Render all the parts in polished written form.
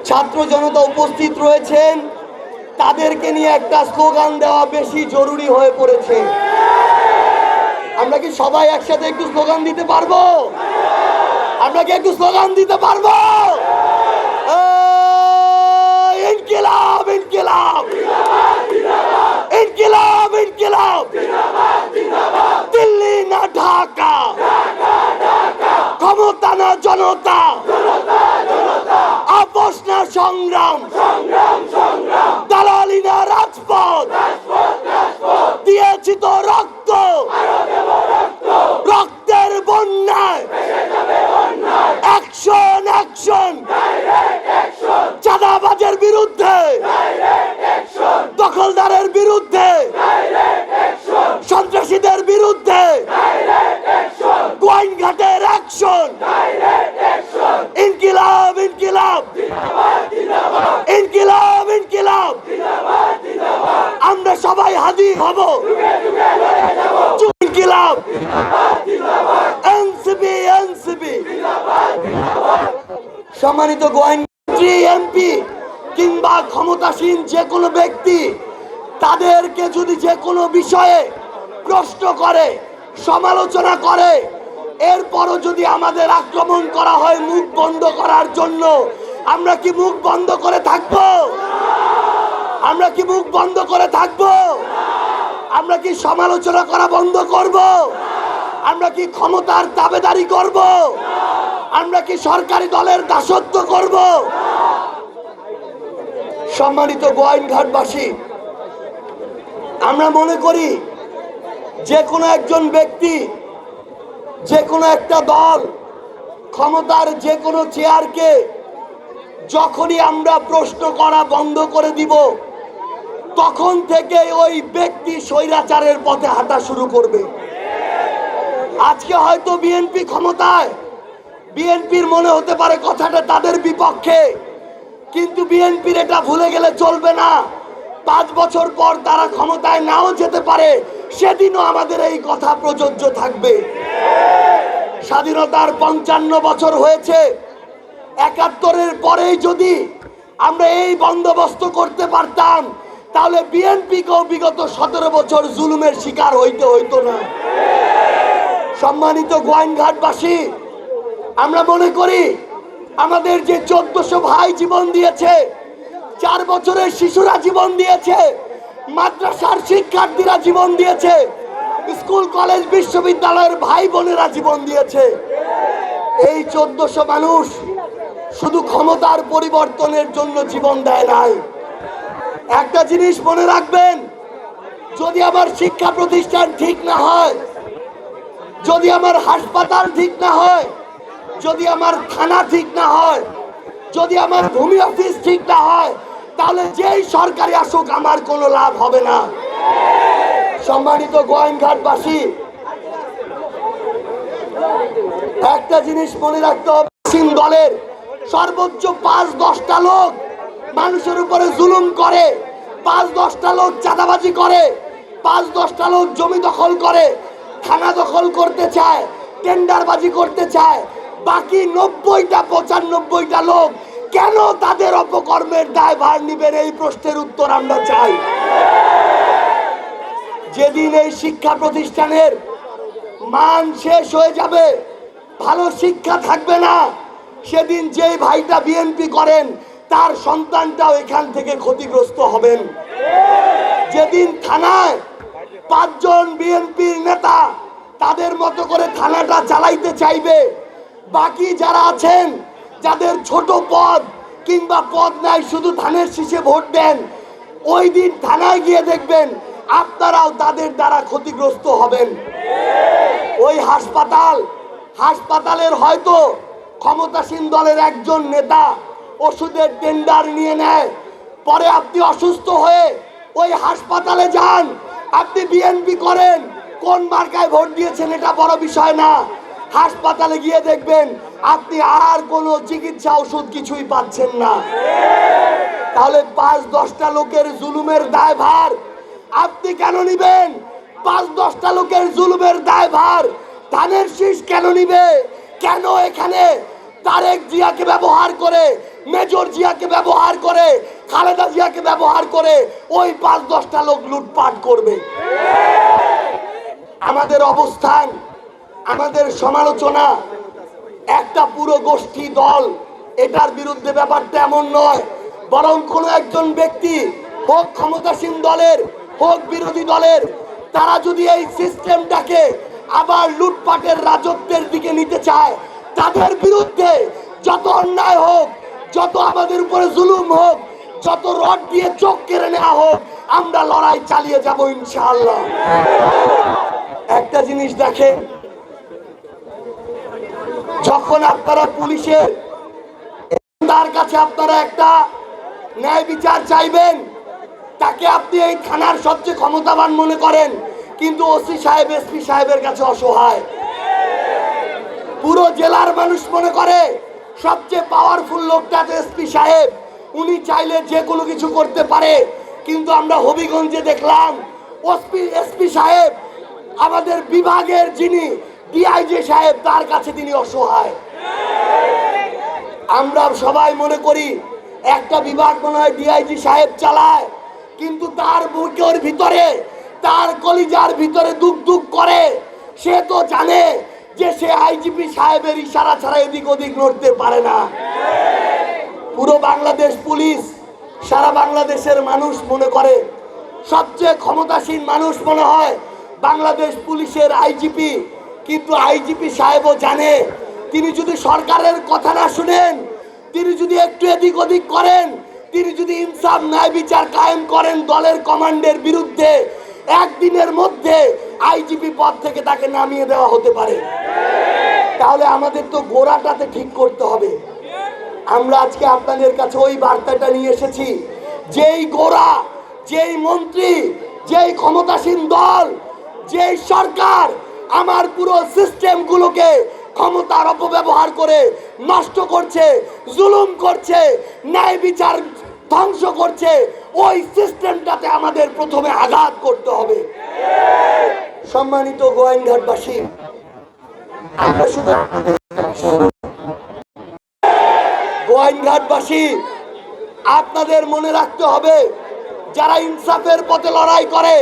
ছাত্র জনতা উপস্থিত রয়েছেন, তাদেরকে নিয়ে একটা স্লোগান দেওয়া বেশি জরুরি হয়ে পড়েছে। আমরা কি সবাই একসাথে একটু স্লোগান দিতে পারবো? আমরা কি একটু স্লোগান দিতে পারবো? ইনকিলাব ইনকিলাব ইনকিলাব ইনকিলাব, দিল্লি না ঢাকা, ক্ষমতা না জনতা, আপোষ না সংগ্রাম, দালালি না রাজপথ, দিয়েছি তো রক্ত, রক্তের বন্যায় অ্যাকশন অ্যাকশন, চাঁদাবাজের বিরুদ্ধে, দখলদারের বিরুদ্ধে, সন্ত্রাসীদের বিরুদ্ধে গোয়াইনঘাটের অ্যাকশন। ইনকিলাব ইনকিলাব ইনকিলাব ইনকিলাব, আমরা সবাই হাজির হব। ইনকিলাব এনসিপি এনসিপি। সম্মানিত গোয়াইনঘাটি এমপি কিংবা ক্ষমতাসীন যে কোনো ব্যক্তি তাদেরকে যদি যে কোনো বিষয়ে প্রশ্ন করে, সমালোচনা করে, এরপরও যদি আমাদের আক্রমণ করা হয় মুখ বন্ধ করার জন্য, আমরা কি মুখ বন্ধ করে থাকবো? আমরা কি মুখ বন্ধ করে থাকবো? আমরা কি সমালোচনা করা বন্ধ করব? আমরা কি ক্ষমতার দাবেদারি করব? আমরা কি সরকারি দলের দাসত্ব করব? সম্মানিত গোয়াইনঘাটবাসী, আমরা মনে করি যে কোনো একজন ব্যক্তি, যে কোনো একটা দল ক্ষমতার যে কোনো চেয়ারকে যখনই আমরা প্রশ্ন করা বন্ধ করে দিব, তখন থেকে ওই ব্যক্তি স্বৈরাচারের পথে হাঁটা শুরু করবে। আজকে হয়তো বিএনপি ক্ষমতায়, বিএনপির মনে হতে পারে কথাটা তাদের বিপক্ষে, কিন্তু বিএনপির এটা ভুলে গেলে চলবে না। 5 বছর পর তারা ক্ষমতায় নাও যেতে পারে, সেদিনও আমাদের এই কথা প্রযোজ্য থাকবে। স্বাধীনতার 55 বছর হয়েছে, 71-এর পরেই যদি আমরা এই বন্দোবস্ত করতে পারতাম, তাহলে বিএনপিকেও বিগত 17 বছর জুলুমের শিকার হইতে হইতো না। সম্মানিত গোয়াইনঘাটবাসী, আমরা মনে করি আমাদের যে 1400 ভাই জীবন দিয়েছে, 4 বছরের শিশুরা জীবন দিয়েছে, মাদ্রাসার শিক্ষার্থীরা জীবন দিয়েছে, স্কুল কলেজ বিশ্ববিদ্যালয়ের ভাই বোনেরা জীবন দিয়েছে। এই 1400 মানুষ শুধু ক্ষমতার পরিবর্তনের জন্য জীবন দেয় নাই। একটা জিনিস মনে রাখবেন, যদি আমার শিক্ষা প্রতিষ্ঠান ঠিক না হয়, যদি আমার হাসপাতাল ঠিক না হয়, যদি আমার থানা ঠিক না হয়, যদি আমার ভূমি অফিস ঠিক না হয়, তাহলে যেই সরকারি আসুক আমার কোনো লাভ হবে না। সম্মানিত গোয়াইনঘাটবাসী, একটা জিনিস মনে রাখতে হবে, দলের সর্বোচ্চ 5-10টা লোক মানুষের উপরে জুলুম করে, 5-10টা লোক চাঁদাবাজি করে, 5-10টা লোক জমি দখল করে, থানা দখল করতে চায়, টেন্ডারবাজি করতে চায়। বাকি 90-95টা লোক কেন তাদের অপকর্মের দায়ভার নিবেন? এই প্রশ্নের উত্তর আমরা চাই। যেদিন এই শিক্ষা প্রতিষ্ঠানের মান শেষ হয়ে যাবে, ভালো শিক্ষা থাকবে না, সেদিন যেই ভাইটা বিএনপি করেন তার সন্তানটাও এখান থেকে ক্ষতিগ্রস্ত হবেন। যেদিন থানায় 5 জন বিএনপির নেতা তাদের মতো করে থানাটা চালাইতে চাইবে, বাকি যারা আছেন যাদের ছোট পদ কিংবা পদ নাই, শুধু ধানের শীষে ভোট দেন, ওই দিন থানায় গিয়ে দেখবেন আপনারাও তাদের দ্বারা ক্ষতিগ্রস্ত হবেন। ওই হাসপাতালের হয়তো ক্ষমতাসীন দলের একজন নেতা ওষুধের টেন্ডার নিয়ে নেয়, পরে আপনি অসুস্থ হয়ে ওই হাসপাতালে যান, আপনি বিএনপি করেন, কোন মার্কায় ভোট দিয়েছেন এটা বড় বিষয় না, হাসপাতালে গিয়ে দেখবেন আপনি আর কোনো চিকিৎসা ওষুধ কিছুই পাচ্ছেন না। তাহলে 5-10টা লোকের জুলুমের দায়ভার আপনি কেন নিবেন? 5-10টা লোকের জুলুমের দায়ভার ধানের শীষ কেন নিবে? কেন এখানে তারেক জিয়াকে ব্যবহার করে মেজর জিয়াকে ব্যবহার করে, খালেদা জিয়াকে ব্যবহার করে ওই ৫-১০টা লোক লুটপাট করবে। আমাদের অবস্থান, আমাদের সমালোচনা একটা পুরো গোষ্ঠী দল এটার বিরুদ্ধে ব্যাপারটা এমন নয়, বরং কোনো একজন ব্যক্তি হোক ক্ষমতাসীন দলের হোক বিরোধী দলের, তারা যদি এই সিস্টেমটাকে আবার লুটপাটের রাজত্বের দিকে নিতে চায়, তাদের বিরুদ্ধে যত অন্যায় হোক, যত আমাদের উপরে জুলুম হোক, যত রড দিয়ে চোখ কেড়ে নেওয়া হোক, আমরা লড়াই চালিয়ে যাব ইনশাআল্লাহ। একটা জিনিস দেখেন, যখন আপনারা পুলিশের তার কাছে আপনারা একটা ন্যায় বিচার চাইবেন, তাকে আপনি এই থানার সবচেয়ে ক্ষমতাবান মনে করেন, কিন্তু ওসি সাহেব এসপি সাহেবের কাছে অসহায়। পুরো জেলার মানুষ মনে করে সবচেয়ে পাওয়ারফুল লোকটা এসপি সাহেব, উনি চাইলে যে কোনো কিছু করতে পারে। কিন্তু আমরা হবিগঞ্জে দেখলাম এসপি সাহেব, আমাদের বিভাগের যিনি ডিআইজি সাহেব, তার কাছে তিনি অসহায়। আমরা সবাই মনে করি একটা বিভাগ মনে হয় ডিআইজি সাহেব চালায়, কিন্তু তার বুকের ভিতরে, তার কলিজার ভিতরে দুক দুক করে। সে তো জানে যে সে আইজিপি সাহেবের ইশারা ছাড়া এদিক ওদিক নড়তে পারে না। পুরো বাংলাদেশ পুলিশ, সারা বাংলাদেশের মানুষ মনে করে সবচেয়ে ক্ষমতাসীন মানুষ মনে হয় বাংলাদেশ পুলিশের আইজিপি। কিন্তু আইজিপি সাহেবও জানে, তিনি যদি সরকারের কথা না শুনেন, তিনি যদি একটু এদিক ওদিক করেন, তিনি যদি ইনসাফ ন্যায় বিচার কায়েম করেন দলের কমান্ডের বিরুদ্ধে, একদিনের মধ্যে আইজিপি পদ থেকে তাকে নামিয়ে দেওয়া হতে পারে। তাহলে আমাদের তো গোড়াটাতে ঠিক করতে হবে। আমরা আজকে আপনাদের কাছে ওই বার্তাটা নিয়ে এসেছি, যেই গোড়া, যেই মন্ত্রী, যেই ক্ষমতাসীন দল, যেই সরকার আমার পুরো সিস্টেমগুলোকে ক্ষমতার অপব্যবহার করে নষ্ট করছে, জুলুম করছে, ন্যায় বিচার ধ্বংস করছে, ওই সিস্টেমটাতে আমাদের প্রথমে আঘাত করতে হবে। সম্মানিত গোয়াইনঘাটবাসী, আমরা শুধু গোয়াইনঘাটবাসী, আপনাদের মনে রাখতে হবে, যারা ইনসাফের পথে লড়াই করে,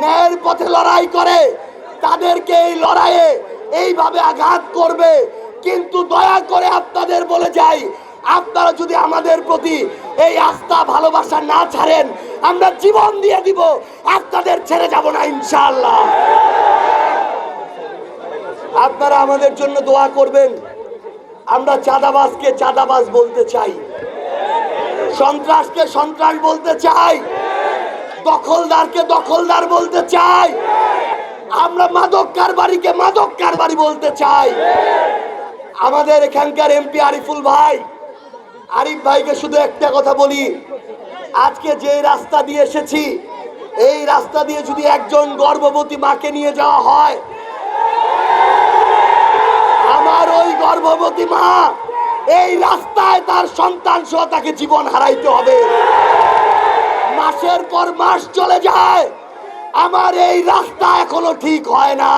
ন্যায়ের পথে লড়াই করে, তাদেরকে এই লড়াইয়ে এইভাবে আঘাত করবে। কিন্তু দয়া করে আপনাদের বলে যাই, আপনারা যদি আমাদের প্রতি এই আস্থা ভালোবাসা না ছাড়েন, আমরা জীবন দিয়ে দিব, আপনাদের ছেড়ে যাব না ইনশাআল্লাহ। আপনারা আমাদের জন্য দোয়া করবেন। আমরা চাঁদাবাজকে চাঁদাবাজ বলতে চাই, সন্ত্রাসকে সন্ত্রাস বলতে চাই, দখলদারকে দখলদার বলতে চাই, আমরা মাদক কারবারিকে মাদক কারবারি বলতে চাই। আমাদের এখানকার এমপি আরিফুল ভাই, আরিফ ভাইকে শুধু একটা কথা বলি, আজকে যে রাস্তা দিয়ে এসেছি, এই রাস্তা দিয়ে যদি একজন গর্ভবতী মাকে নিয়ে যাওয়া হয়, আমার ওই গর্ভবতী মা এই রাস্তায় তার সন্তান সহ তাকে জীবন হারাইতে হবে। মাসের পর মাস চলে যায়, আমার এই রাস্তা এখনো ঠিক হয় না।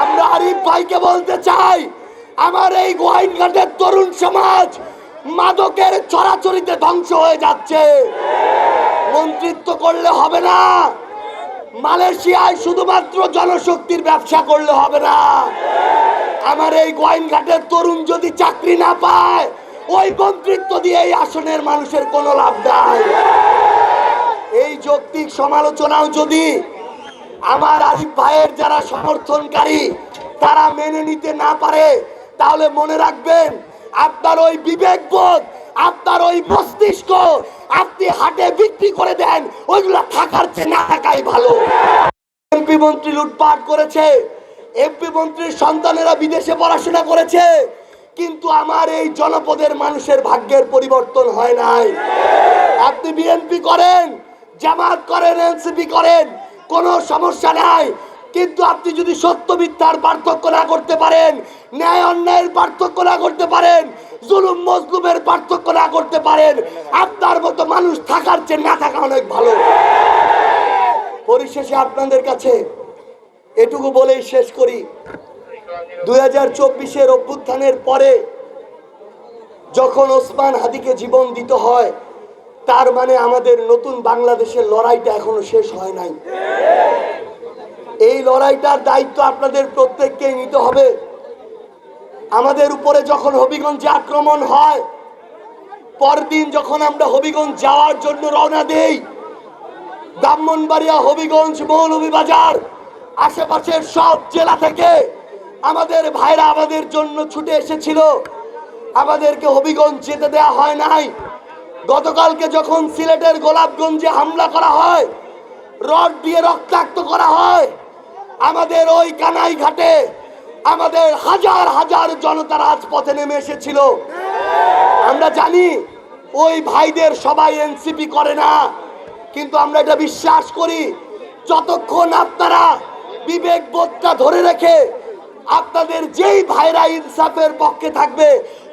আমরা আরিফ ভাইকে বলতে চাই, আমার এই গোয়াইনঘাটের তরুণ সমাজ মাদকের চরাচরিতে ধ্বংস হয়ে যাচ্ছে। মন্ত্রিত্ব করলে হবে না, মালয়েশিয়ায় শুধুমাত্র জনশক্তির ব্যবসা করলে হবে না। আমার এই গোয়াইনঘাটের তরুণ যদি চাকরি না পায়, ওই মন্ত্রিত্ব দিয়ে এই আসনের মানুষের কোনো লাভ নাই। এই যৌক্তিক সমালোচনাও যদি আমার আরিফ ভাইয়ের যারা সমর্থনকারী তারা মেনে নিতে না পারে, তাহলে মনে রাখবেন, আপনার ওই বিবেকবোধ, আপনার ওই মস্তিষ্ক আপনি হাটে বিক্রি করে দেন, ওইগুলা থাকার চেয়ে না থাকাই ভালো। এমপি মন্ত্রী লুটপাট করেছে, এমপি মন্ত্রীর সন্তানেরা বিদেশে পড়াশোনা করেছে, কিন্তু আমার এই জনপদের মানুষের ভাগ্যের পরিবর্তন হয় নাই। আপনি বিএনপি করেন, জামাত করেন, এনসিপি করেন, কোনো সমস্যা নাই, কিন্তু আপনি যদি সত্য মিথ্যার পার্থক্য না করতে পারেন, ন্যায় অন্যায়ের পার্থক্য না করতে পারেন, জুলুম মজলুমের পার্থক্য না করতে পারেন, আপনার মতো মানুষ থাকার চেয়ে না থাকা অনেক ভালো। পরিশেষে আপনাদের কাছে এটুকু বলেই শেষ করি, 2024-এর অভ্যুত্থানের পরে যখন ওসমান হাদিকে জীবন দিতে হয়, তার মানে আমাদের নতুন বাংলাদেশের লড়াইটা এখনো শেষ হয় নাই। এই লড়াইটার দায়িত্ব আপনাদের প্রত্যেককেই নিতে হবে। আমাদের উপরে যখন হবিগঞ্জে আক্রমণ হয়, পরদিন যখন আমরা হবিগঞ্জ যাওয়ার জন্য রওনা দেই, ব্রাহ্মণবাড়িয়া, হবিগঞ্জ, মৌলভীবাজার, আশেপাশের সব জেলা থেকে আমাদের ভাইরা আমাদের জন্য ছুটে এসেছিল। আমাদেরকে হবিগঞ্জ যেতে দেয়া হয় নাই। গতকালকে যখন সিলেটের গোলাপগঞ্জে হামলা করা হয়, রড দিয়ে রক্তাক্ত করা হয়, আমাদের ওই কানাই ঘাটে আমাদের হাজার হাজার জনতা রাজপথে নেমে এসেছিল। আমরা জানি ওই ভাইদের সবাই এনসিপি করে না, কিন্তু আমরা এটা বিশ্বাস করি, যতক্ষণ আপনারা বিবেক বোধটা ধরে রেখে আপনাদের যেই ভাইরা ইনসাফের পক্ষে থাকবে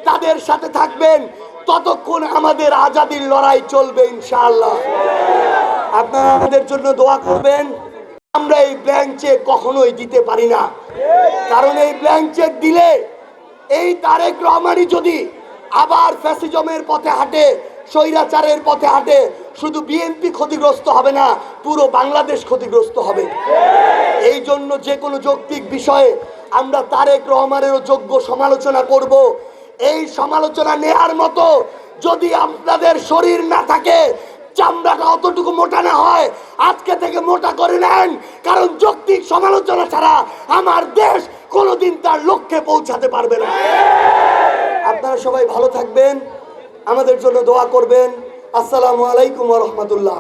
তাদের সাথে থাকবেন, ততক্ষণ আমাদের আজাদির লড়াই চলবে ইনশাআল্লাহ। আপনারা আমাদের জন্য দোয়া করবেন। আমরা এই ব্ল্যাঙ্ক চেক কখনোই দিতে পারি না, কারণ এই ব্ল্যাঙ্ক চেক দিলে এই তারেক রহমানই যদি আবার ফ্যাসিজমের পথে হাঁটে, স্বৈরাচারের পথে হাঁটে, শুধু বিএনপি ক্ষতিগ্রস্ত হবে না, পুরো বাংলাদেশ ক্ষতিগ্রস্ত হবে। এই জন্য যে কোনো যৌক্তিক বিষয়ে আমরা তারেক রহমানেরও যোগ্য সমালোচনা করব। এই সমালোচনা নেয়ার মতো যদি আপনাদের শরীর না থাকে, চামড়াটা অতটুকু মোটা না হয়, আজকে থেকে মোটা করে নেন, কারণ যৌক্তিক সমালোচনা ছাড়া আমার দেশ কোনোদিন তার লক্ষ্যে পৌঁছাতে পারবে না। আপনারা সবাই ভালো থাকবেন, আমাদের জন্য দোয়া করবেন। আসসালামু আলাইকুম ওয়া রাহমাতুল্লাহ।